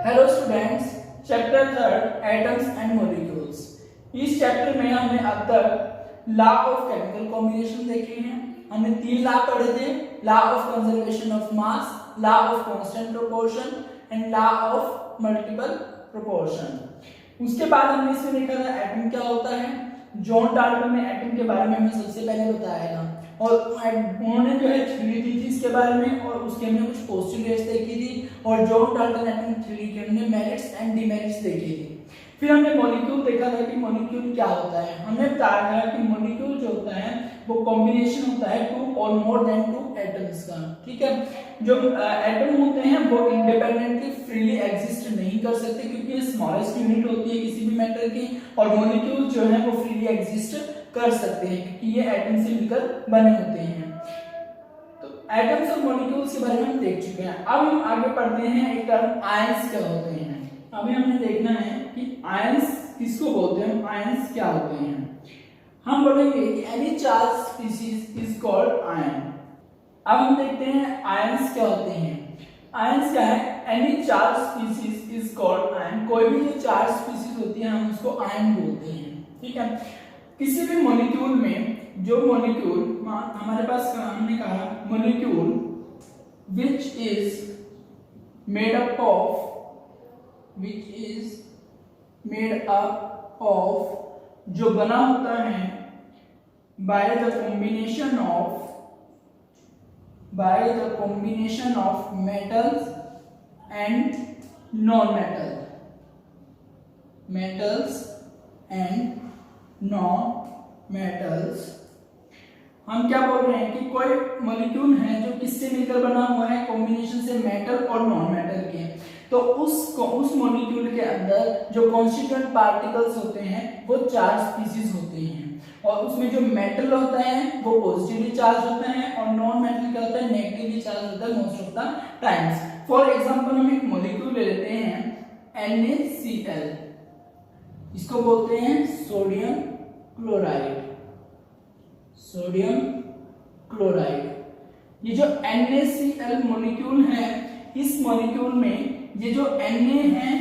Hello students, chapter third atoms and molecules. इस chapter में हमने अब तक लॉ ऑफ केमिकल कॉम्बिनेशन देखे हैं। हमने तीन लॉ पढ़े थे, law of conservation of mass, law of constant proportion and law of multiple proportion. उसके बाद हमने इसमें देखा था एटम क्या होता है। जॉन डाल्टन ने एटम के बारे में हमें सबसे पहले बताया था और उन्होंने जो है थ्योरी दी थी इसके बारे में और उसके हमने कुछ पोस्टुलेट्स देखी थी और जॉन डाल्टन एटम थ्योरी के हमने मेरिट्स एंड डिमेरिट्स देखी थी। फिर हमने मॉलिक्यूल देखा था कि मॉलिक्यूल क्या होता है। हमने बताया था कि मॉलिक्यूल जो होता है वो कॉम्बिनेशन होता है टू और मोर देन टू एटम्स का। ठीक है, जो एटम होते हैं वो इंडिपेंडेंटली फ्रीली एग्जिस्ट नहीं कर सकते क्योंकि ये स्मॉलेस्ट यूनिट होती है किसी भी मैटर की, और मॉलिक्यूल जो है वो फ्रीली एग्जिस्ट कर सकते हैं क्योंकि ये एटम से मिलकर बने होते हैं। तो एटम्स और मॉलिक्यूल्स के बारे में हम देख चुके हैं। अब हम आगे पढ़ते हैं एक टर्म आयंस क्या होते हैं। अभी हमने देखना है कि आयंस किसको बोलते हैं, आयंस क्या होते हैं। हम बोलेंगे कि any charge species is called ion. अब हम देखते हैं आयंस क्या होते हैं। आयंस क्या है, any charge species is called ion. कोई भी जो चार्ज स्पीशीज होती है हम उसको आयन बोलते हैं। ठीक है, किसी भी मॉलिक्यूल में जो मॉलिक्यूल हमारे पास हमने कहा molecule which is made up of जो बना होता है by the combination of metals and non metals. हम क्या बोल रहे हैं कि कोई मॉलिक्यूल है जो किससे मिलकर बना हुआ है, कॉम्बिनेशन से मेटल और नॉन मेटल के। तो उस मॉलिक्यूल के अंदर जो कॉन्स्टिट्यूएंट पार्टिकल्स होते हैं वो चार स्पीशीज होते हैं और उसमें जो मेटल होता है वो पॉजिटिवली चार्ज होता है और नॉन मेटल क्या होता है, नेगेटिवली चार्ज होता है most of the times. For example हम एक मॉलिक्यूल ले लेते हैं NaCl, इसको बोलते हैं सोडियम क्लोराइड। ये जो NaCl मॉलिक्यूल है, इस मॉलिक्यूल में ये जो Na है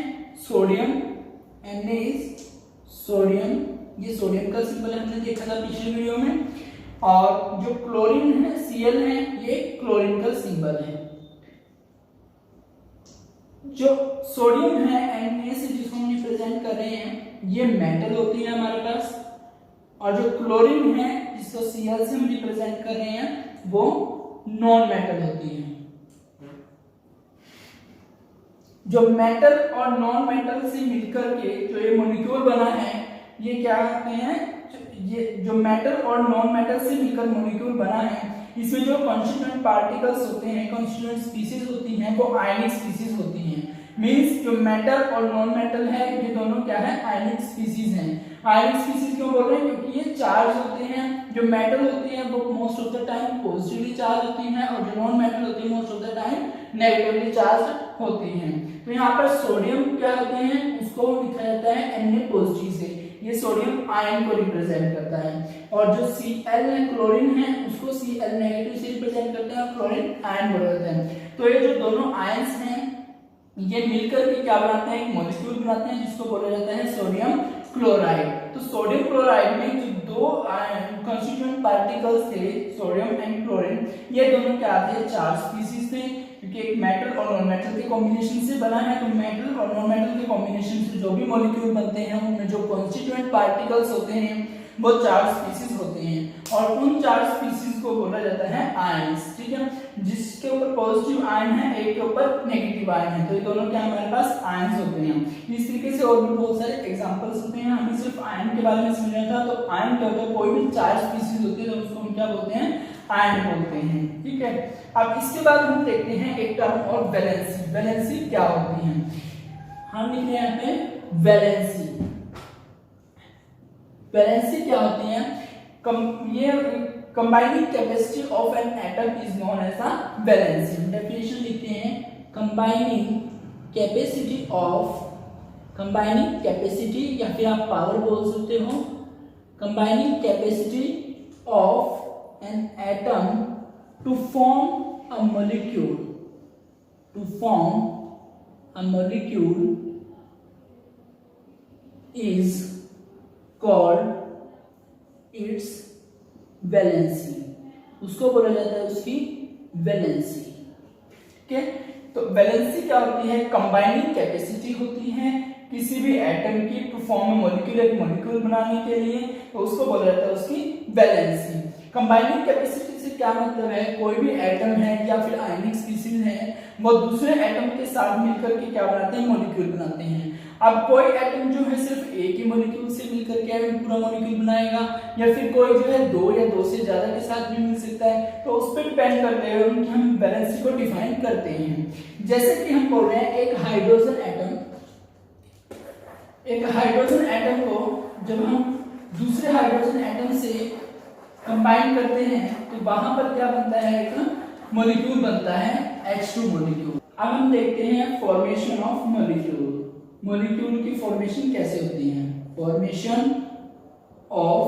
सोडियम, Na इज सोडियम, ये सोडियम का सिंबल हमने देखा था पिछले वीडियो में, और जो क्लोरीन है Cl है ये क्लोरीन का सिंबल है। जो सोडियम है Na से जिसको हम रिप्रेजेंट कर रहे हैं ये मेटल होती है हमारे पास, और जो क्लोरीन है जिसको Cl से हम रिप्रेजेंट कर रहे हैं वो नॉन मेटल होती है। जो मेटल और नॉन मेटल से मिलकर के जो ये मॉलिक्यूल बना है ये क्या कहते हैं, ये जो मेटल और नॉन मेटल से मिलकर मॉलिक्यूल बना है इसमें जो कॉन्स्टिट्यूएंट पार्टिकल्स होते हैं, कॉन्स्टिट्यूएंट स्पीशीज होती हैं वो आयनिक स्पीशीज होती हैं। मींस जो मेटल और नॉन मेटल है ये दोनों क्या है, आयनिक स्पीशीज हैं। आयनिक स्पीशीज क्यों बोल रहे हैं, क्योंकि ये चार्ज होते हैं। जो मेटल होती है वो most of the time positively charge होती हैं और जो नॉन मेटल होती है most of the time negatively charge होती हैं। तो यहाँ पर सोडियम क्या होते हैं, उसको लिखा जाता है Na पॉजिटिव से, ये सोडियम आयन को रिप्रेजेंट करता है, और जो Cl है क्लोरीन है उसको Cl नेगेटिव से रिप्रेजेंट करते हैं और क्लोरीन आयन बोला जाता है। तो ये जो दोनों आयंस हैं ये मिलकर के क्या बनाते हैं, एक मॉलिक्यूल बनाते हैं जिसको बोला जाता है सोडियम क्लोराइड। तो सोडियम क्लोराइड में जो दो कंस्टिट्यूएंट पार्टिकल्स थे सोडियम एंड क्लोरीन, ये दोनों क्या थे, चार स्पीशीज थे क्योंकि एक मेटल और नॉन मेटल के कॉम्बिनेशन से बना है। तो मेटल और नॉन मेटल के कॉम्बिनेशन से जो भी मॉलिक्यूल बनते हैं उनमें जो कॉन्स्टिट्यूएंट पार्टिकल्स होते हैं वो चार स्पीशीज होते हैं और उन चार स्पीशीज को बोला जाता है आयंस। ठीक है, जिसके ऊपर पॉजिटिव आयन है एक के ऊपर नेगेटिव आयन है, तो ये दोनों क्या हमारे पास आयंस होते हैं। इस तरीके से और भी बहुत सारे एग्जांपल्स होते हैं। हमें सिर्फ आयन के बारे में समझना था। तो आयन क्या होता है, कोई भी चार स्पीशीज होती है तो उसको हम क्या बोलते हैं, आयन बोलते हैं। ठीक है, अब इसके बाद हम देखते हैं एक टर्म और वैलेंसी। वैलेंसी क्या होती है, हम लिख रहे हैं यहाँ पे वैलेंसी। वैलेंसी क्या होती है, ये combining capacity of an atom is known as a valency. Definition लिखते हैं, कंबाइनिंग कैपेसिटी या फिर आप पावर बोल सकते हो, combining capacity of an atom to form a molecule a molecule is called its valency, उसको बोला जाता है उसकी वैलेंसी। ठीक है, तो वैलेंसी क्या होती है? कंबाइनिंग कैपेसिटी होती है किसी भी एटम की टू फॉर्म मॉलिक्यूल, एक मॉलिक्यूल बनाने के लिए, तो उसको बोला जाता है उसकी वैलेंसी। कंबाइनिंग कैपेसिटी से क्या मतलब है? कोई भी एटम है या फिर आयनिक स्पीशीज है, वो दूसरे एटम के साथ मिलकर के क्या बनाते हैं? मॉलिक्यूल बनाते हैं। अब कोई एटम जो है सिर्फ एक ही मॉलिक्यूल से मिलकर के पूरा मॉलिक्यूल बनाएगा, या फिर कोई जो है दो या दो से ज्यादा के साथ भी मिल सकता है, तो उस पर डिपेंड करते हुए उनकी हम वैलेंसी को डिफाइन करते हैं। जैसे कि हम बोल रहे हैं एक हाइड्रोजन एटम को जब हम दूसरे हाइड्रोजन एटम से कंबाइन करते हैं तो वहां पर क्या बनता है? एक मॉलिक्यूल बनता है, H2 मॉलिक्यूल। अब हम देखते हैं फॉर्मेशन ऑफ मॉलिक्यूल। मॉलिक्यूल की फॉर्मेशन कैसे होती है? फॉर्मेशन ऑफ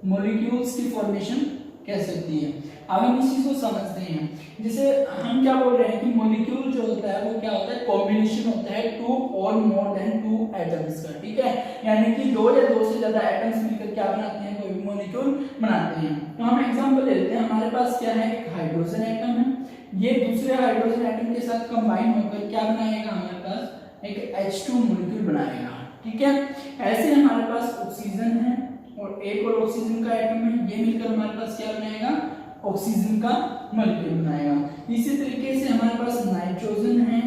मॉलिक्यूल्स की फॉर्मेशन कैसे होती है? अब हम इसी को समझते हैं। जैसे हम क्या बोल रहे हैं कि मॉलिक्यूल जो होता है वो क्या होता है? कॉम्बिनेशन होता है टू और मोर देन टू एटम्स का। ठीक है, यानी कि दो या दो से ज्यादा एटम्स मिलकर क्या बनाते हैं? कोई भी मॉलिक्यूल बनाते हैं। तो हम एग्जांपल ले लेते हैं। हमारे पास क्या है? एक हाइड्रोजन एटम है, ये दूसरे हाइड्रोजन एटम के साथ कंबाइन होकर क्या बनाएगा? हमारे पास एक H2 मॉलिक्यूल बनाएगा। ठीक है, ऐसे हमारे पास ऑक्सीजन है और एक और ऑक्सीजन का एटम है, ये मिलकर हमारे पास क्या बनाएगा? ऑक्सीजन का मॉलिक्यूल बनाएगा। इसी तरीके से हमारे पास नाइट्रोजन है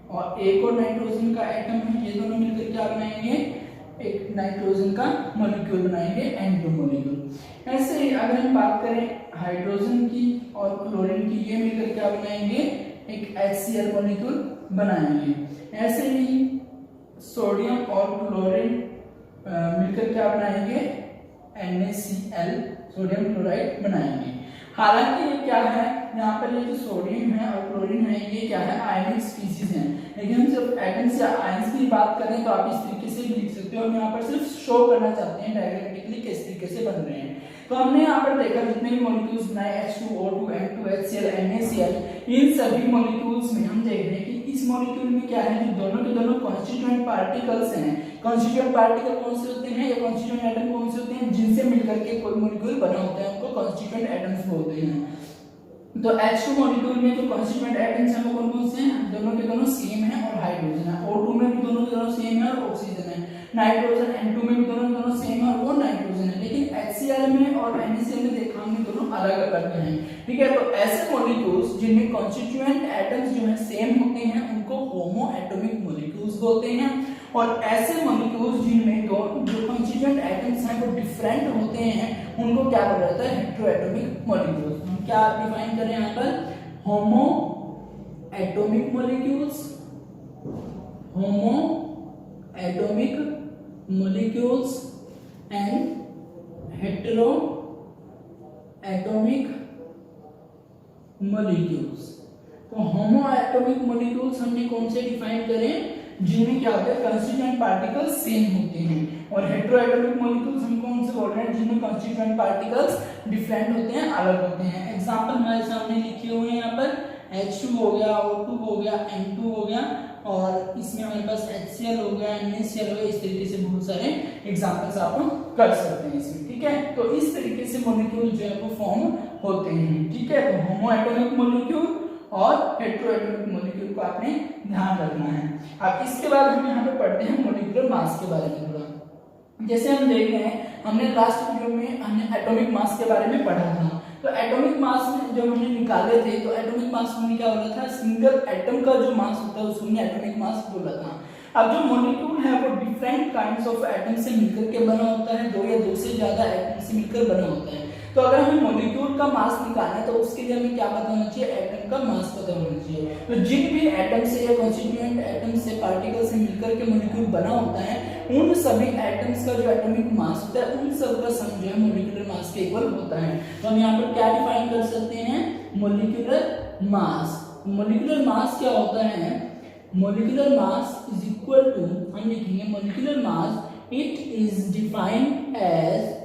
और एक और नाइट्रोजन का एटम है, ये दोनों मिलकर क्या बनाएंगे? एक नाइट्रोजन का मॉलिक्यूल बनाएंगे, N2 मॉलिक्यूल। ऐसे ही अगर हम बात करें हाइड्रोजन की और क्लोरीन की, ये मिलकर क्या बनाएंगे? एक HCl मॉलिक्यूल बनाएंगे। ऐसे ही सोडियम और क्लोरीन मिलकर क्या बनाएंगे? NaCl सोडियम क्लोराइड बनाएंगे। हालांकि ये क्या है? यहाँ पर ये जो सोडियम है और क्लोरीन है, ये क्या है? आयनिक स्पीशीज हैं। लेकिन हम जब एटम्स या आयंस की बात करें तो आप इस तरीके से भी लिख सकते हो। हम यहाँ पर सिर्फ शो करना चाहते हैं डायग्रामेटिकली किस तरीके से बन रहे हैं। तो हमने यहाँ पर देखा जितने भी मॉलिक्यूल्स बनाए H2O2 N2 HCl NaCl, इन सभी मॉलिक्यूल्स में हम देख रहे हैं कि इस मॉलिक्यूल में क्या है? जो दोनों के दोनों कॉन्स्टिट्यूएंट पार्टिकल्स हैं। कॉन्स्टिट्यूएंट पार्टिकल कौन से होते हैं या कॉन्स्टिट्यूएंट एटम कौन से होते हैं? जिनसे मिलकर के कोई मॉलिक्यूल बना होता है उनको कॉन्स्टिट्यूएंट एटम्स बोलते हैं। तो H2 मॉलिक्यूल में जो कॉन्स्टिट्यूएंट एटम्स हैं वो कौन कौन से हैं? दोनों के दोनों सेम है और हाइड्रोजन है। O2 में भी दोनों के दोनों सेम है और ऑक्सीजन है। नाइट्रोजन N2 में भी दोनों के दोनों सेम है और वो नाइट्रोजन है। लेकिन HCl में और NaCl में देखा हमने दोनों अलग अलग हैं। ठीक है, तो ऐसे मॉलिक्यूल्स जिनमें कॉन्स्टिट्यूएंट एटम्स जो है सेम होते हैं उनको होमो एटॉमिक मॉलिक्यूल्स बोलते हैं, और ऐसे मॉलिक्यूल्स जिनमें जो कॉन्स्टिट्यूएंट एटम्स हैं वो डिफरेंट होते हैं उनको क्या बोला जाता है? हेटेरोएटॉमिक मॉलिक्यूल्स। हम क्या डिफाइन करें यहाँ पर? होमो atomic molecules and hetero atomic molecules. तो होमो एटॉमिक मॉलिक्यूल्स हमने कौन से डिफाइन करें? जिनमें क्या होता है? कंस्टिट्यूएंट पार्टिकल्स सेम होते हैं। और हेटेरोएटॉमिक मॉलिक्यूल्स हम कौन से बोल रहे हैं? जिनमें कंस्टिट्यूएंट पार्टिकल्स डिफरेंट होते हैं, अलग होते हैं। एग्जांपल हमारे सामने लिखे हुए हैं यहाँ पर H2 हो गया, O2 हो गया, N2 हो गया, और इसमें हमारे पास HCl हो गया, NaCl हो गया। इस तरीके से बहुत सारे एग्जांपल्स आप कर सकते हैं इसमें। ठीक है, तो इस तरीके से मॉलिक्यूल जो है वो फॉर्म होते हैं। ठीक है, तो होमो एटॉमिक मॉलिक्यूल और हेटेरोएटॉमिक मॉलिक्यूल को आपने ध्यान रखना है। अब इसके बाद हम यहाँ पे पढ़ते हैं मॉलिक्यूलर मास के बारे में थोड़ा। जैसे हम देख रहे हैं, हमने लास्ट वीडियो में हमने एटॉमिक मास के बारे में पढ़ा था। तो एटॉमिक मास में जब हमने निकाले थे तो एटॉमिक मास में क्या बोला था? सिंगल एटम का जो मास होता है उसको हमने एटॉमिक मास बोला था। अब जो मॉलिक्यूल है वो डिफरेंट काइंड्स ऑफ एटम से मिलकर के बना होता है, दो या दो से ज्यादा एटम से मिलकर बना होता है। तो अगर हमें मॉलिक्यूल का मास निकालना है तो उसके लिए हमें क्या पता होना चाहिए? एटम का मास पता होना चाहिए। तो जिन भी एटम से या कॉन्स्टिट्यूएंट एटम से पार्टिकल से मिलकर के मॉलिक्यूल बना होता है, उन सभी एटम्स का जो एटॉमिक मास होता है उन सब का सम जो है मॉलिक्यूलर मास के इक्वल होता है। तो हम यहाँ पर क्या डिफाइन कर सकते हैं? Molecular mass. मॉलिक्यूलर मास क्या होता है? Molecular mass is equal to, हम लिखेंगे molecular mass it is defined as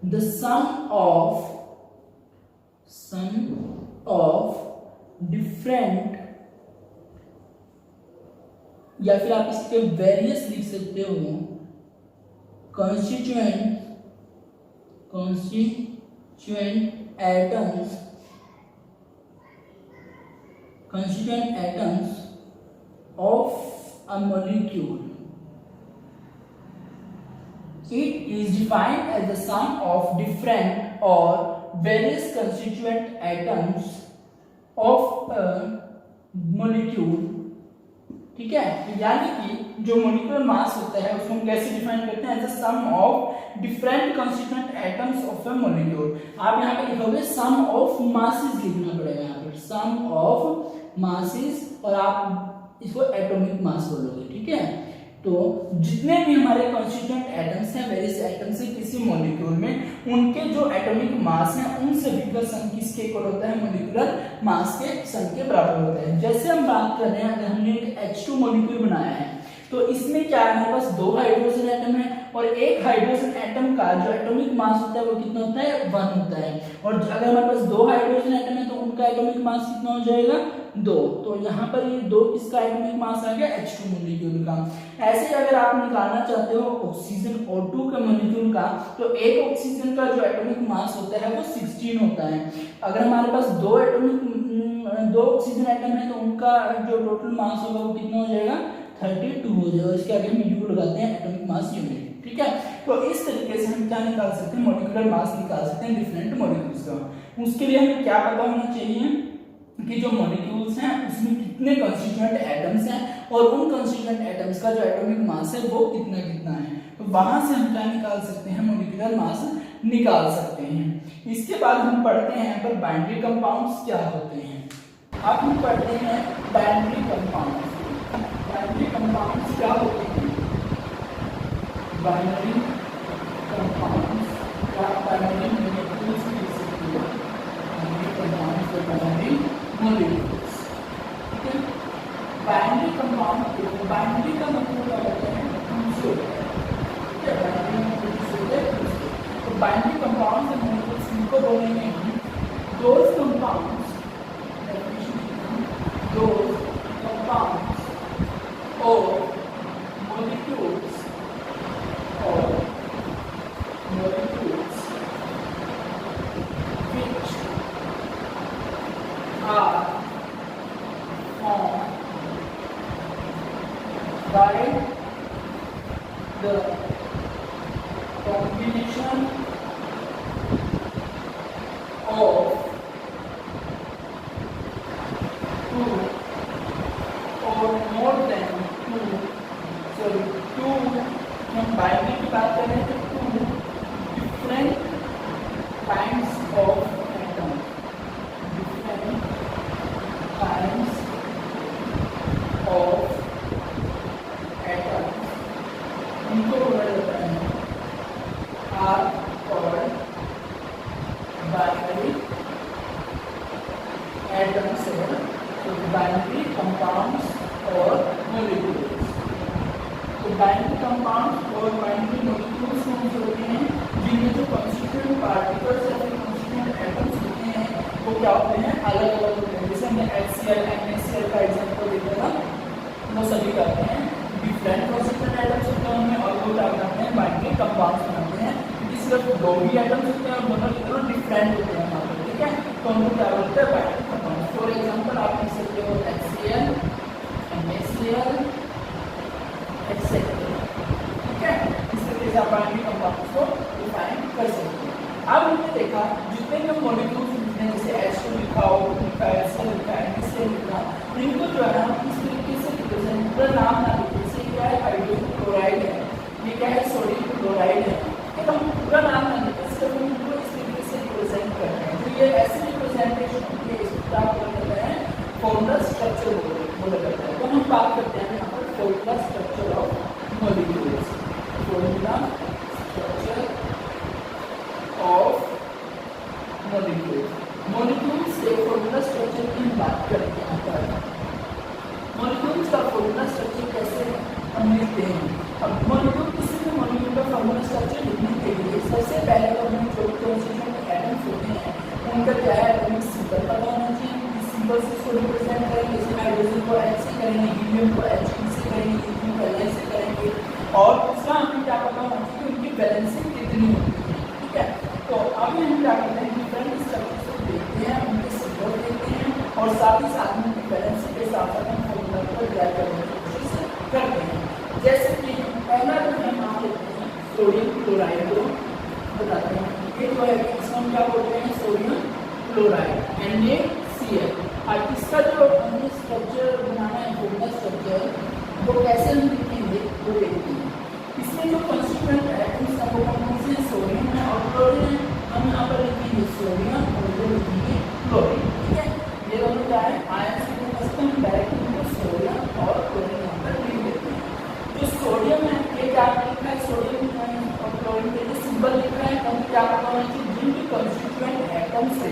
the sum of sum of different, या फिर आप इसके वेरियस लिख सकते हो, constituent atoms of a molecule. It is defined as the sum of different or various constituent atoms of a molecule. ठीक है, यानी कि जो मोलिकुलर मास होता है उसको हम कैसे डिफाइन करते हैं? As a sum of different constituent atoms of a molecule. आप यहाँ पे लिखोगे सम ऑफ मासेस, लिखना पड़ेगा यहाँ पर सम ऑफ मासेस, और आप इसको एटॉमिक मास बोलोगे। ठीक है, तो जितने भी हमारे कॉन्स्टिट्यूएंट एटम्स हैं, वेरियस एटम्स हैं किसी मॉलिक्यूल में, उनके जो एटॉमिक मास हैं उन सभी का सम किसके इक्वल होता है? मॉलिक्यूलर मास के सम के बराबर होता है। जैसे हम बात कर रहे हैं, अगर हमने एक H2 मॉलिक्यूल बनाया है तो इसमें क्या है, हमारे पास 2 हाइड्रोजन एटम है, और एक हाइड्रोजन एटम का जो एटॉमिक मास होता है वो कितना होता है? 1 होता है। और अगर हमारे पास 2 हाइड्रोजन एटम है तो उनका एटॉमिक मास कितना हो जाएगा? 2। तो यहाँ पर ये 2 किसका एटॉमिक मास आ गया? H2 मॉलिक्यूल का। ऐसे अगर आप निकालना चाहते हो ऑक्सीजन O2 के मॉलिक्यूल का, तो एक ऑक्सीजन का जो एटॉमिक मास होता है वो 16 होता है। अगर हमारे पास 2 ऑक्सीजन एटम है तो उनका जो टोटल मास होगा वो कितना हो जाएगा? 32 हो जाएगा। इसके आगे हम U लगाते हैं, एटॉमिक मास यूनिट। ठीक है, तो इस तरीके से हम क्या निकाल सकते हैं? मॉलिक्यूलर मास निकाल सकते हैं डिफरेंट मॉलिक्यूल्स का। उसके लिए हमें क्या पता होना चाहिए कि जो मॉलिक्यूल्स हैं उसमें कितने कंस्टिट्यूएंट एटम्स हैं, और उन कंस्टिट्यूएंट एटम्स का जो एटॉमिक मास है वो कितना कितना है। तो वहां से हम क्या निकाल सकते हैं? मॉलिक्यूलर मास निकाल सकते हैं। इसके बाद हम पढ़ते हैं यहाँ पर बाइनरी कंपाउंड्स क्या होते हैं। अब हम पढ़ते हैं बाइनरी कंपाउंड्स। बाइनरी कंपाउंड्स क्या होते हैं? बाइनरी कंपाउंड्स या बाइनरी मॉलिक्यूल्स लिख सकते हो। बाइनरी कंपाउंड्स और बाइनरी मॉलिक्यूल्स। ठीक है, बाइनरी कंपाउंड, बाइनरी का मतलब क्या होता है? दूसरे। ठीक है, बाइनरी मतलब दूसरे। तो बाइनरी कंपाउंड्स और मॉलिक्यूल्स इनको बोलेंगे हम those compounds, those compounds or molecules which are formed by the combination of two or more than two, हम बाइनरी की बात कर रहे हैं तो 2 different kinds of atom, different kinds of atom, इनको बोला जाता है आर कॉल्ड बाइनरी एटम्स और बाइनरी कंपाउंड्स और मॉलिक्यूल्स। तो बाइनरी कंपाउंड्स और बाइनरी मॉलिक्यूल्स कौन से होते हैं? जिनमें जो कॉन्स्टिट्यूएंट पार्टिकल्स या फिर कॉन्स्टिट्यूएंट एटम्स होते हैं वो क्या होते हैं? अलग अलग होते हैं। जैसे हमने HCl, NaCl का एग्जांपल देखा था, वो सभी करते हैं डिफरेंट कॉन्स्टिट्यूएंट एटम्स होते हैं उनमें, और वो क्या बनाते हैं? बाइनरी कंपाउंड्स बनाते हैं। क्योंकि सिर्फ 2 ही एटम्स होते हैं और दोनों डिफरेंट होते हैं वहाँ पर। ठीक है, तो उनको क्या बोलते हैं? Binary compounds. फॉर एग्जाम्पल आप लिख सकते हो HCl, NaCl, एक्सेट्रा। ठीक है, इस तरीके से आप बाइनरी कंपाउंड्स को डिफाइन कर सकते हैं। अब हमने देखा जितने भी मॉलिक्यूल्स लिखते हैं, जैसे H2 लिखा हो, लिखा है, Cl लिखा है, NaCl लिखा, इनको जो है हम इस तरीके से रिप्रेजेंट, पूरा नाम ना लिखें। जैसे क्या है? हाइड्रोजन क्लोराइड है, ये क्या है? सोडियम क्लोराइड है। ठीक है, हम पूरा नाम ना लिखें, सिर्फ हम इनको इस तरीके से रिप्रेजेंट कर रहे हैं। तो ये ऐसे रिप्रेजेंटेशन होती है, इसको क्या बोलते हैं? फॉर्मूला स्ट्रक्चर बोला जाता है। तो हम बात करते हैं यहाँ पर formula structure of molecules. Formula structure of molecules. Molecules के फॉर्मूला स्ट्रक्चर की बात करते हैं। पर मॉलिक्यूल्स का फॉर्मूला स्ट्रक्चर कैसे हम लिखते हैं? अब मॉलिक्यूल, किसी भी मॉलिक्यूल का फॉर्मूला स्ट्रक्चर लिखने के लिए सबसे पहले तो हमें जो कॉन्स्टिट्यूएंट एटम्स होते हैं उनका क्या है? सिंबल से इसको रिप्रेजेंट करेंगे, जैसे हाइड्रोजन को H से करेंगे, हीलियम को He से करेंगे, लिथियम को Li से करेंगे। और दूसरा हमें क्या पता होना चाहिए कि उनकी बैलेंसिंग कितनी होती है, ठीक है। तो अभी हम क्या करते हैं, डिफरेंट स्ट्रक्चर्स को देखते हैं, उनके सिंबल देखते हैं और साथ ही साथ में उनकी बैलेंसिंग के साथ साथ हम फॉर्मूला को ड्राइव करने की कोशिश करते हैं। जैसे कि पहला जो हम मान लेते हैं सोडियम क्लोराइड को बताते हैं, ये जो है इसको हम क्या बोलते हैं, सोडियम क्लोराइड NaCl। और इसका जो हमें स्ट्रक्चर बनाना है, फॉर्मूला स्ट्रक्चर, वो कैसे हम लिखेंगे वो देखते हैं। इसमें जो कंस्टिट्यूएंट एटम्स हैं वो कौन से हैं, सोडियम है और क्लोरीन है। हम यहाँ पर लिखेंगे सोडियम और इधर लिखेंगे क्लोरीन, ठीक है। ये दोनों क्या है, आयन से हम डायरेक्ट इनको सोडियम और क्लोरीन यहाँ पर लिख देते हैं। जो सोडियम है ये क्या लिखा है, सोडियम और क्लोरीन के लिए सिंबल लिख रहा है, हम क्या करना है कि जिनके कंस्टिट्यूएंट एटम से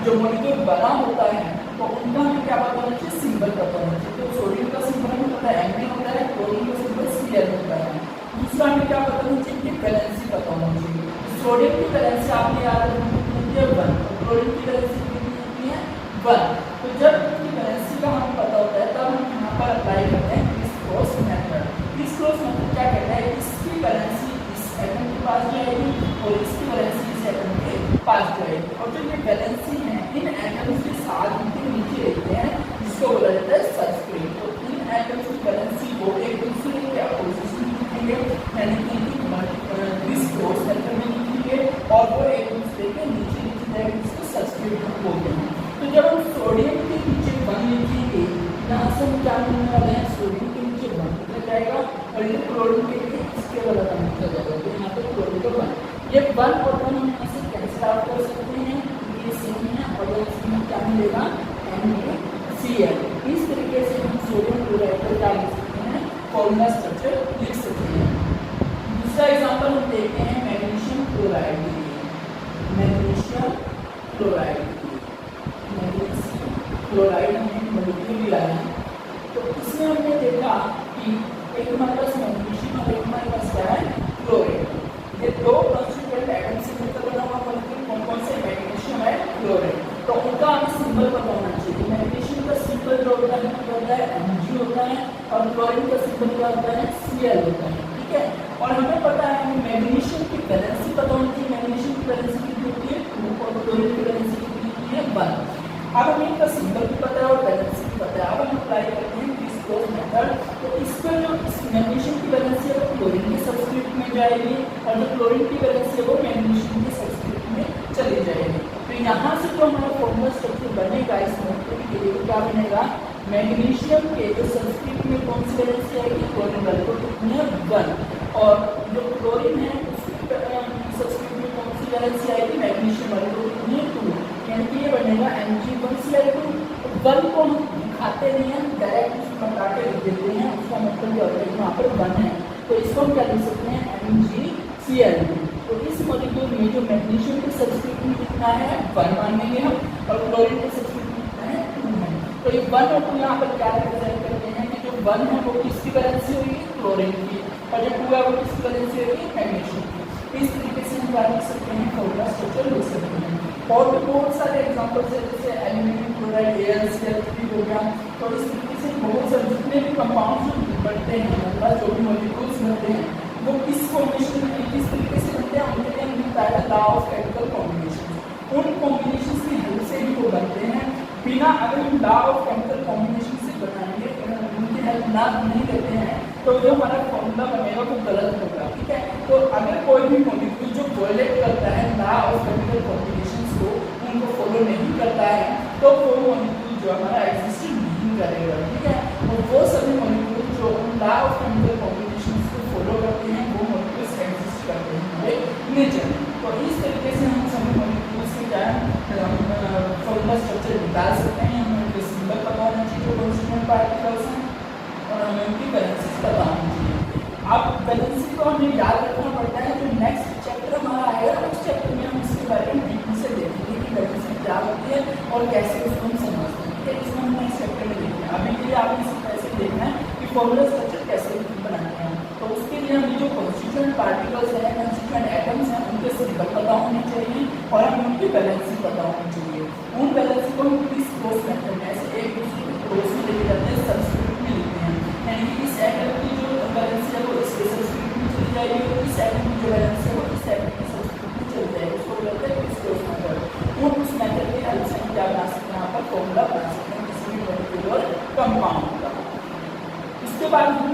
जो मॉलिक्यूल बना होता है तो उनका हमें क्या पता होना चाहिए, सिंबल पता होना चाहिए। तो सोडियम का सिंबल हमें पता है Na होता है, क्लोरीन का सिंबल Cl होता है। दूसरा हमें क्या पता होना चाहिए, वैलेंसी पता होना चाहिए। सोडियम की वैलेंसी आपने याद रखनी है 1 और क्लोरीन की वैलेंसी कितनी होती है 1। तो जब इनकी वैलेंसी का हमें पता होता है तब हम यहाँ पर अप्लाई करते हैं criss cross method. Criss cross method क्या कहता है, इसकी वैलेंसी इस एटम के पास जाएगी और इसकी वैलेंसी इस एटम के पास जाएगी। और जो ये वैलेंसी है इन एटम्स के साथ इनके नीचे रहते हैं, जिसको बोला जाता है सबस्क्रिप्ट। तो इन एटम्स की वैलेंसी को एक दूसरे के अपोजिशन में लिखेंगे, यानी कि क्रिस क्रॉस मेथड में लिखेंगे और वो एक दूसरे के नीचे नीचे जाएंगे, जिसको सबस्क्रिप्ट बोलते हैं। तो जब हम सोडियम के नीचे 1 लिखेंगे, यहाँ से हम क्या मिलने वाले हैं, सोडियम के नीचे 1 लिखा जाएगा और ये क्लोरीन के लिए इसके वाला का लिखा जाएगा। तो यहाँ पर क्लोरीन का 1, ये 1 और 1 हम यहाँ से कैंसिल आउट कर सकते हैं, ये सेम है और इसमें क्या मिलेगा NaCl। इस तरीके से हम सोडियम क्लोराइड का क्या लिख सकते हैं, फॉर्मूला स्ट्रक्चर लिख सकते हैं। दूसरा एग्जांपल हम देखते हैं मैग्नीशियम क्लोराइड के लिए। मैग्नीशियम क्लोराइड क्लोराइड हमने मॉलिक्यूल लिया है, तो इसमें हमने देखा कि एक हमारे पास मैग्नीशियम और एक हमारे पास क्या है, क्लोरीन। ये दो कंस्टिट्यूएंट एटम से मिलकर बना हुआ मॉलिक्यूल कौन कौन से, मैग्नीशियम है, क्लोरीन। तो उनका हमें सिंबल पता होना चाहिए। मैग्नीशियम का सिंबल जो होता है Mg होता है और क्लोरीन का सिंबल क्या होता है, Cl होता है, ठीक है। और हमें पता है हमें मैग्नीशियम की वैलेंसी पता होनी चाहिए, मैग्नीशियम की वैलेंसी कितनी होती है 2 और क्लोरीन की वैलेंसी कितनी होती है 1। अब हमें इनका सिंबल भी पता है और बैलेंस भी पता है। अब हम अप्लाई करते हैं क्रिस क्रॉस मेथड। तो इसका जो मैग्नीशियम की बैलेंस है वो क्लोरीन के सबस्क्रिप्ट में जाएगी और जो क्लोरीन की बैलेंस है वो मैग्नीशियम के सबस्क्रिप्ट में चली जाएगी। तो यहाँ से जो हमारा फॉर्मूला स्ट्रक्चर बनेगा इस मॉलिक्यूल के लिए, क्या बनेगा, मैग्नीशियम के जो सबस्क्रिप्ट में कौन सी बैलेंस जाएगी, क्लोरीन वाले को कितनी है 1, और जो क्लोरीन है उसकी सबस्क्रिप्ट में कौन सी बैलेंस आएगी, मैग्नीशियम वाले को कितनी है 2, यानी कि ये बनेगा Mg1Cl2। 1 को हम दिखाते नहीं हैं, डायरेक्ट उसको हटा के लिख देते हैं, उसका मतलब ये होता है कि वहाँ पर 1 है, तो इसको हम क्या लिख सकते हैं MgCl2। तो इस मॉलिक्यूल में जो मैग्नीशियम के सबस्क्रिप्ट में कितना है 1 मानेंगे हम और क्लोरीन के सबस्क्रिप्ट में कितना है 2 है। तो ये 1 और 2 यहाँ पर क्या रिप्रेजेंट करते हैं कि जो 1 है वो किसकी वैलेंसी होगी, क्लोरीन की, और जो 2 है वो किसकी वैलेंसी होगी, मैग्नीशियम की। इस तरीके से हम क्या लिख सकते हैं, फॉर्मूला स्ट्रक्चर लिख सकते हैं। और भी बहुत सारे एग्जांपल्स है, जैसे एल्यूमिनियम क्लोराइड AlCl3 हो गया। तो इस तरीके से बहुत सारे जितने भी कंपाउंड्स बनते हैं, मतलब जो भी मॉलिक्यूल्स बनते हैं वो किस कॉम्बिनेशन में किस तरीके से बनते हैं, उनके लिए हमने बताया लॉ ऑफ केमिकल कॉम्बिनेशन। उन कॉम्बिनेशन की हेल्प से ही वो बनते हैं। बिना अगर हम लॉ ऑफ केमिकल कॉम्बिनेशन से बनाएंगे, उनकी हेल्प ना नहीं लेते हैं, तो जो हमारा फॉर्मूला बनेगा वो गलत होगा, ठीक है। तो अगर कोई भी मॉलिक्यूल जो वायलेट करता है लॉ ऑफ केमिकल कॉम्बिनेशन को, उनको फॉलो नहीं करता है, तो वो मॉलिक्यूल जो हमारा एग्जिस्ट नहीं करेगा, ठीक है। और वो सभी मॉलिक्यूल जो लॉ ऑफ केमिकल कॉम्बिनेशन को फॉलो करते हैं वो मॉलिक्यूल्स एग्जिस्ट करते हैं हमारे नेचर में। तो इस तरीके से हम सभी मॉलिक्यूल्स के क्या फॉर्मूला स्ट्रक्चर निकाल सकते हैं। हमें उनके सिंबल पता होना चाहिए जो कॉन्स्टिट्यूएंट पार्टिकल्स हैं, और हमें उनकी बैलेंसेस पता होनी चाहिए। अब बैलेंस को हमें याद रखना पड़ता है। जो नेक्स्ट चैप्टर हमारा आएगा उस चैप्टर में हम इसके बारे में डीपली से देखेंगे कि बैलेंस क्या होती है और कैसे उसको हम समझते हैं, ठीक है। इसमें हम नेक्स्ट चैप्टर में देखते हैं। अभी के लिए आपने इसको कैसे देखना है कि फॉर्मूला स्ट्रक्चर कैसे बनाते हैं, तो उसके लिए हमें जो कॉन्स्टिट्यूएंट पार्टिकल्स हैं, कॉन्स्टिट्यूएंट एटम्स हैं, उनके सिंबल पता होने चाहिए और हमें उनकी बैलेंस पता होनी चाहिए। उन बैलेंस को हम क्रिस क्रॉस मेथड में ऐसे कंपाउंड का। इसके बाद हम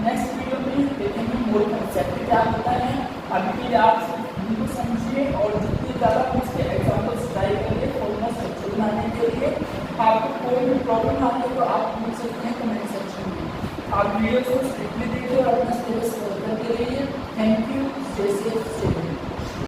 नेक्स्ट वीडियो में देखेंगे मोल कंसेप्ट क्या होता है। अभी के लिए आप सिर्फ इनको समझिए और जितने ज़्यादा उसके एग्जाम्पल्स ट्राई करिए फॉर्मूला स्ट्रक्चर बनाने के लिए। आपको कोई भी प्रॉब्लम आती है तो आप पूछ सकते हैं कमेंट सेक्शन में। आप वीडियो को स्ट्रिक्टली देखिए और अपना सिलेबस करते रहिए। Thank you. Stay safe.